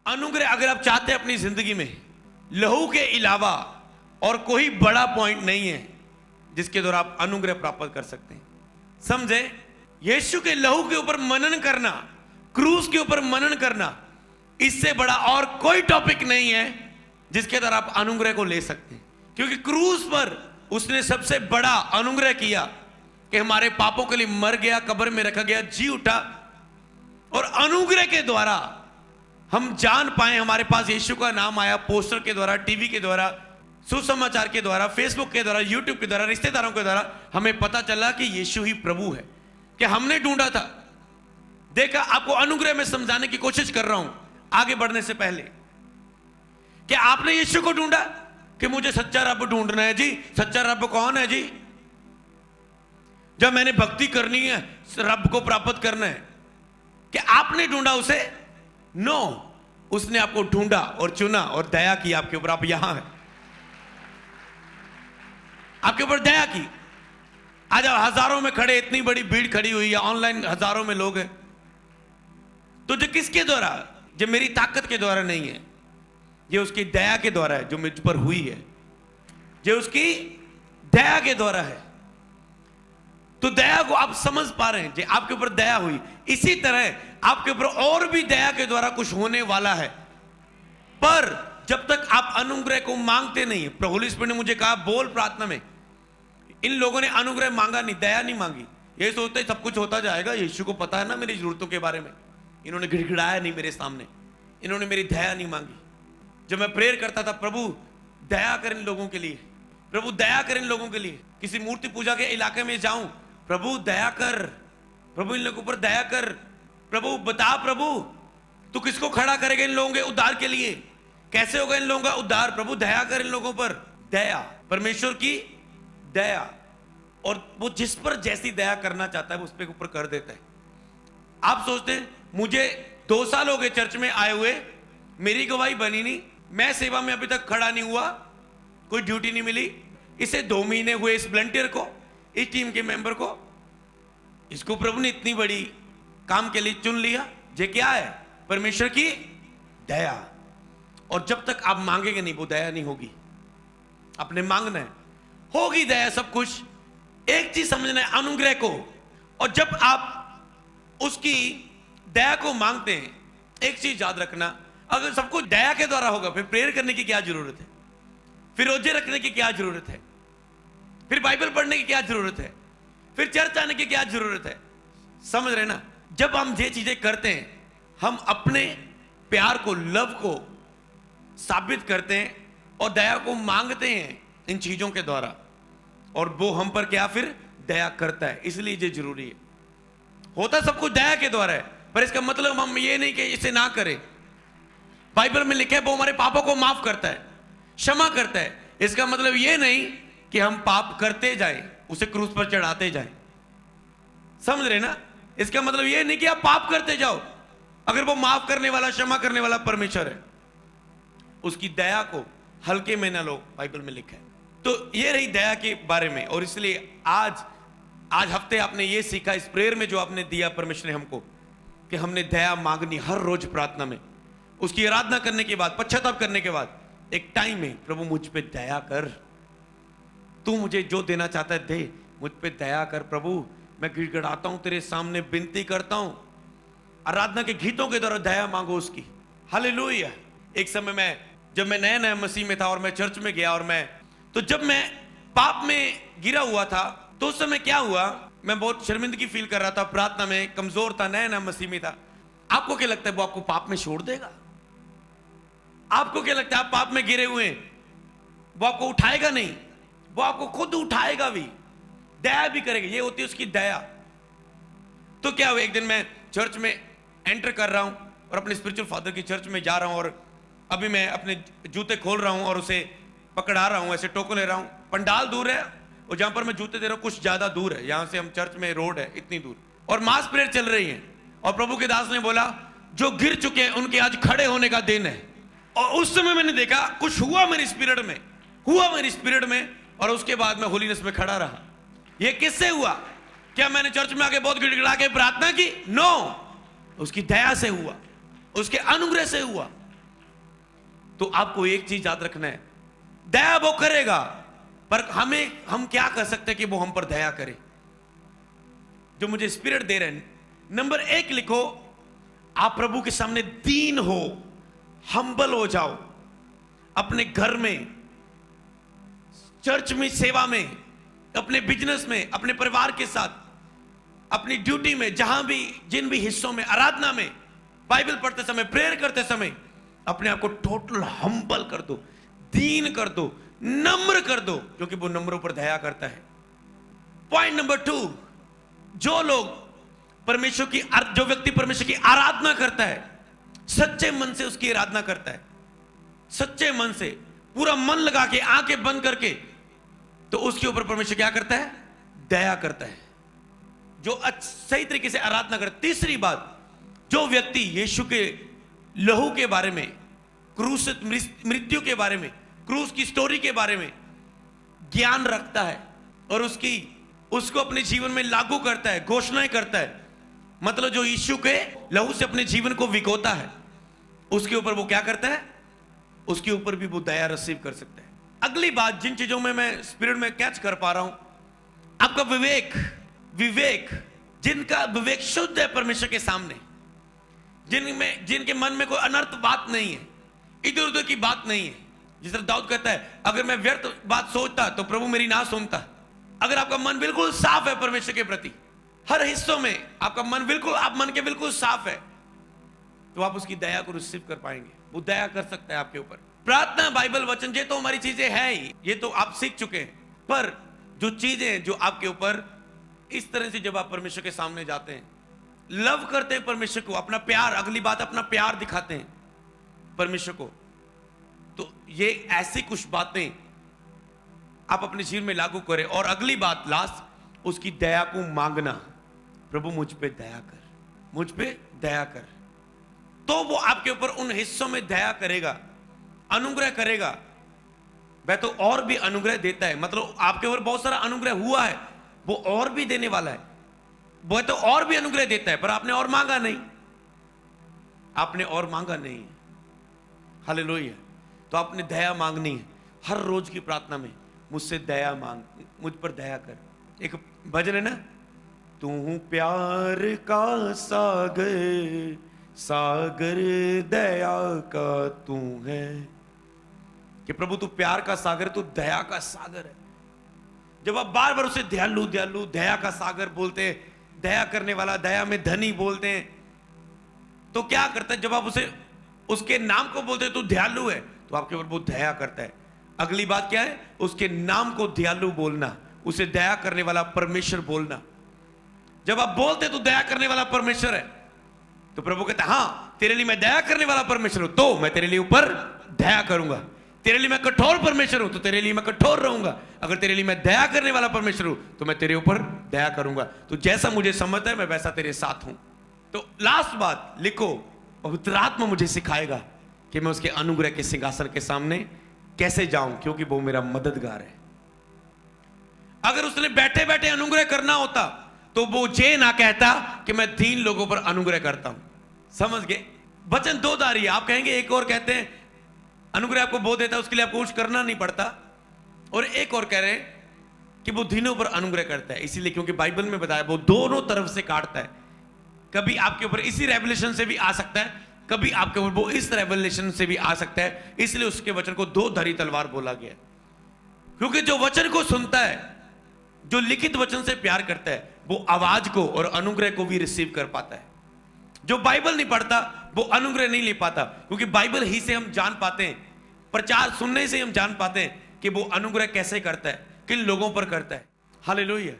अनुग्रह अगर आप चाहते हैं अपनी जिंदगी में, लहू के अलावा और कोई बड़ा पॉइंट नहीं है जिसके द्वारा आप अनुग्रह प्राप्त कर सकते हैं। समझे? यीशु के लहू के ऊपर मनन करना, क्रूस के ऊपर मनन करना, इससे बड़ा और कोई टॉपिक नहीं है जिसके द्वारा आप अनुग्रह को ले सकते हैं। क्योंकि क्रूस पर उसने सबसे बड़ा अनुग्रह किया कि हमारे पापों के लिए मर गया, कब्र में रखा गया, जी उठा, और अनुग्रह के द्वारा हम जान पाए, हमारे पास यीशु का नाम आया, पोस्टर के द्वारा, टीवी के द्वारा, सुसमाचार के द्वारा, फेसबुक के द्वारा, यूट्यूब के द्वारा, रिश्तेदारों के द्वारा हमें पता चला कि यीशु ही प्रभु है, कि हमने ढूंढा था। देखा, आपको अनुग्रह में समझाने की कोशिश कर रहा हूं आगे बढ़ने से पहले। क्या आपने यीशु को ढूंढा कि मुझे सच्चा रब ढूंढना है जी? सच्चा रब कौन है जी? जब मैंने भक्ति करनी है, रब को प्राप्त करना है, क्या आपने ढूंढा उसे? नो, उसने आपको ढूंढा और चुना और दया की आपके ऊपर। आप यहां हैं, आपके ऊपर दया की। आज हजारों में खड़े, इतनी बड़ी भीड़ खड़ी हुई है, ऑनलाइन हजारों में लोग हैं, तो जो किसके द्वारा? जो मेरी ताकत के द्वारा नहीं है, ये उसकी दया के द्वारा है जो मुझ पर हुई है, जो उसकी दया के द्वारा है। तो दया को आप समझ पा रहे हैं, जो आपके ऊपर दया हुई, इसी तरह आपके ऊपर और भी दया के द्वारा कुछ होने वाला है। पर जब तक आप अनुग्रह को मांगते नहीं, प्रभु होली स्पिरिट ने मुझे कहा बोल प्रार्थना में, इन लोगों ने अनुग्रह मांगा नहीं, दया नहीं मांगी। ये सोचते सब कुछ होता जाएगा, यीशु को पता है ना मेरी जरूरतों के बारे में। इन्होंने गिड़गिड़ाया नहीं मेरे सामने, इन्होंने मेरी दया नहीं मांगी। जब मैं प्रेयर करता था, प्रभु दया कर इन लोगों के लिए, प्रभु दया कर इन लोगों के लिए। किसी मूर्ति पूजा के इलाके में जाऊं, प्रभु दया कर, प्रभु इन लोगों पर दया कर, प्रभु बता, प्रभु तू किसको खड़ा करेगा इन लोगों के उद्धार के लिए? कैसे होगा इन लोगों का उद्धार? प्रभु दया कर इन लोगों पर। दया, परमेश्वर की दया, और वो जिस पर जैसी दया करना चाहता है वो उस पर ऊपर कर देता है। आप सोचते हैं मुझे 2 साल हो गए चर्च में आए हुए, मेरी गवाही बनी नहीं, मैं सेवा में अभी तक खड़ा नहीं हुआ, कोई ड्यूटी नहीं मिली। इसे 2 महीने हुए इस वॉलंटियर को, इस टीम के मेंबर को, इसको प्रभु ने इतनी बड़ी काम के लिए चुन लिया। ये क्या है? परमेश्वर की दया। और जब तक आप मांगेंगे नहीं, वो दया नहीं होगी। आपने मांगना है, होगी दया सब कुछ। एक चीज समझना है, अनुग्रह को, और जब आप उसकी दया को मांगते हैं, एक चीज याद रखना, अगर सब कुछ दया के द्वारा होगा, फिर प्रेयर करने की क्या जरूरत है? फिर रोजे रखने की क्या जरूरत है? फिर बाइबल पढ़ने की क्या जरूरत है? फिर चर्च आने की क्या जरूरत है? समझ रहे ना? जब हम ये चीजें करते हैं, हम अपने प्यार को, लव को साबित करते हैं और दया को मांगते हैं इन चीजों के द्वारा, और वो हम पर क्या फिर दया करता है। इसलिए ये जरूरी है। होता सब कुछ दया के द्वारा है, पर इसका मतलब हम ये नहीं कि इसे ना करें। बाइबल में लिखा है वो हमारे पापों को माफ करता है, क्षमा करता है। इसका मतलब ये नहीं कि हम पाप करते जाएं, उसे क्रूस पर चढ़ाते जाएं। समझ रहे ना? इसका मतलब ये नहीं कि आप पाप करते जाओ, अगर वो माफ करने वाला, क्षमा करने वाला परमेश्वर है, उसकी दया को हल्के में ना लो, बाइबल में लिखा है। तो ये रही दया के बारे में। और इसलिए आज हफ्ते आपने ये सीखा, इस प्रेयर में जो आपने दिया परमेश्वर ने हमको, कि हमने दया मांगनी हर रोज प्रार्थना में, उसकी आराधना करने के बाद, पश्चाताप करने के बाद एक टाइम में, प्रभु मुझ पे दया कर, तू मुझे जो देना चाहता है दे, मुझ पे दया कर प्रभु, मैं गिड़गिड़ाता हूं तेरे सामने, विनती करता हूं। आराधना के गीतों के द्वारा दया मांगो उसकी। हालेलुया। एक समय में, जब मैं नया नया मसीह में था और मैं चर्च में गया, और तो जब मैं पाप में गिरा हुआ था, तो उस समय क्या हुआ, मैं बहुत शर्मिंदगी फील कर रहा था, प्रार्थना में कमजोर था, नया नया मसीह में था। आपको क्या लगता है वो आपको पाप में छोड़ देगा? आपको क्या लगता है आप पाप में गिरे हुए हैं, वो आपको उठाएगा? नहीं, वो आपको खुद उठाएगा भी, दया भी करेगा। ये होती है उसकी दया। तो क्या हुआ, एक दिन मैं चर्च में एंटर कर रहा हूं और अपने स्पिरिचुअल फादर की चर्च में जा रहा हूं, और अभी मैं अपने जूते खोल रहा हूं और उसे पकड़ा रहा हूं, ऐसे टोको ले रहा हूं। पंडाल दूर है और जहां पर मैं जूते दे रहा हूं कुछ ज्यादा दूर है, यहां से हम चर्च में रोड है इतनी दूर, और मास प्रेयर चल रही है। और प्रभु के दास ने बोला, जो गिर चुके हैं उनके आज खड़े होने का दिन है। और उस समय मैंने देखा कुछ हुआ मेरी स्पिरिट में, और उसके बाद मैं होलीनेस में खड़ा रहा। ये किससे हुआ? क्या मैंने चर्च में आके बहुत गिड़गिड़ा के प्रार्थना की? नो, उसकी दया से हुआ, उसके अनुग्रह से हुआ। तो आपको एक चीज याद रखना है, दया वो करेगा, पर हम क्या कर सकते हैं कि वो हम पर दया करे, जो मुझे स्पिरिट दे रहे हैं। नंबर 1 लिखो, आप प्रभु के सामने दीन हो, हम्बल हो जाओ, अपने घर में, चर्च में, सेवा में, अपने बिजनेस में, अपने परिवार के साथ, अपनी ड्यूटी में, जहां भी, जिन भी हिस्सों में, आराधना में, बाइबल पढ़ते समय, प्रेयर करते समय अपने आप को टोटल हम्बल कर दो, दीन कर दो, नम्र कर दो, क्योंकि वो नम्रों पर दया करता है। पॉइंट नंबर 2, जो व्यक्ति परमेश्वर की आराधना करता है, सच्चे मन से उसकी आराधना करता है, सच्चे मन से, पूरा मन लगा के, आंखें बंद करके, तो उसके ऊपर परमेश्वर क्या करता है? दया करता है, जो सही तरीके से आराधना करता है। तीसरी बात, जो व्यक्ति यीशु के लहू के बारे में, क्रूस मृत्यु के बारे में, क्रूस की स्टोरी के बारे में ज्ञान रखता है और उसको अपने जीवन में लागू करता है, घोषणाएं करता है, मतलब जो यीशु के लहू से अपने जीवन को भिगोता है, उसके ऊपर वो क्या करता है? उसके ऊपर भी वो दया रिसीव कर सकता है। अगली बात, जिन चीजों में मैं स्पिरिट में कैच कर पा रहा हूं, आपका विवेक, जिनका विवेक शुद्ध है परमेश्वर के सामने, जिनके मन में कोई अनर्थ बात नहीं है, इधर उधर की बात नहीं है। जिस तरह दाऊद कहता है, अगर मैं व्यर्थ बात सोचता तो प्रभु मेरी ना सुनता। अगर आपका मन बिल्कुल साफ है परमेश्वर के प्रति, हर हिस्सों में आपका मन के बिल्कुल साफ है, तो आप उसकी दया को रिसीव कर पाएंगे। वो दया कर सकता है आपके ऊपर। प्रार्थना, बाइबल, वचन, ये तो हमारी चीजें हैं ही, ये तो आप सीख चुके हैं। पर जो चीजें जो आपके ऊपर इस तरह से, जब आप परमेश्वर के सामने जाते हैं, लव करते हैं परमेश्वर को, अपना प्यार, अगली बात अपना प्यार दिखाते हैं परमेश्वर को, तो ये ऐसी कुछ बातें आप अपने जीवन में लागू करें। और अगली बात, लास्ट, उसकी दया को मांगना, प्रभु मुझ पे दया कर, मुझ पे दया कर, तो वो आपके ऊपर उन हिस्सों में दया करेगा, अनुग्रह करेगा। वह तो और भी अनुग्रह देता है, मतलब आपके ऊपर बहुत सारा अनुग्रह हुआ है, वो और भी देने वाला है। वो तो और भी अनुग्रह देता है, पर आपने और मांगा नहीं, आपने और मांगा नहीं। हालेलुया। तो आपने दया मांगनी है हर रोज की प्रार्थना में, मुझसे दया मांग, मुझ पर दया कर। एक भजन है ना, तू प्यार का सागर, सागर दया का तू है, कि प्रभु तू प्यार का सागर, तू दया का सागर है। जब आप बार बार उसे दयालु दयालु, दया का सागर बोलते हैं, दया करने वाला, दया में धनी बोलते हैं, तो क्या करता है? जब आप उसके नाम को बोलते हैं तो दयालु है, तो आपके ऊपर वो दया करता है। अगली बात क्या है? उसके नाम को दयालु बोलना, उसे दया करने वाला परमेश्वर बोलना। जब आप बोलते तो दया करने वाला परमेश्वर है, तो प्रभु कहता है, हां तेरे लिए मैं दया करने वाला परमेश्वर हूं, तो मैं तेरे लिए ऊपर दया करूंगा। तेरे लिए मैं कठोर परमेश्वर हूं, तो तेरे लिए मैं कठोर रहूंगा। अगर तेरे लिए मैं दया करने वाला परमेश्वर हूं, तो मैं तेरे ऊपर दया करूंगा। तो जैसा मुझे समझता है मैं वैसा तेरे साथ हूं। तो लास्ट बात लिखो, पवित्र आत्मा मुझे सिखाएगा कि मैं उसके अनुग्रह के सिंहासन के सामने कैसे जाऊं, क्योंकि वो मेरा मददगार है। अगर उसने बैठे बैठे अनुग्रह करना होता तो वो ये ना कहता कि मैं दीन लोगों पर अनुग्रह करता हूं। समझ गए? वचन दो धारी है। आप कहेंगे, एक और कहते हैं अनुग्रह आपको बो देता है, उसके लिए आपको कुछ करना नहीं पड़ता, और एक और कह रहे हैं कि वो दीनों पर अनुग्रह करता है। इसीलिए क्योंकि बाइबल में बताया वो दोनों तरफ से काटता है। कभी आपके ऊपर इसी रेवलेशन से भी आ सकता है, कभी आपके ऊपर वो इस रेवलेशन से भी आ सकता है। इसलिए उसके वचन को दो धारी तलवार बोला गया, क्योंकि जो वचन को सुनता है, जो लिखित वचन से प्यार करता है, वो आवाज को और अनुग्रह को भी रिसीव कर पाता है। जो बाइबल नहीं पढ़ता वो अनुग्रह नहीं ले पाता, क्योंकि बाइबल ही से हम जान पाते हैं, प्रचार सुनने से हम जान पाते हैं कि वो अनुग्रह कैसे करता है, किन लोगों पर करता है। हालेलुया।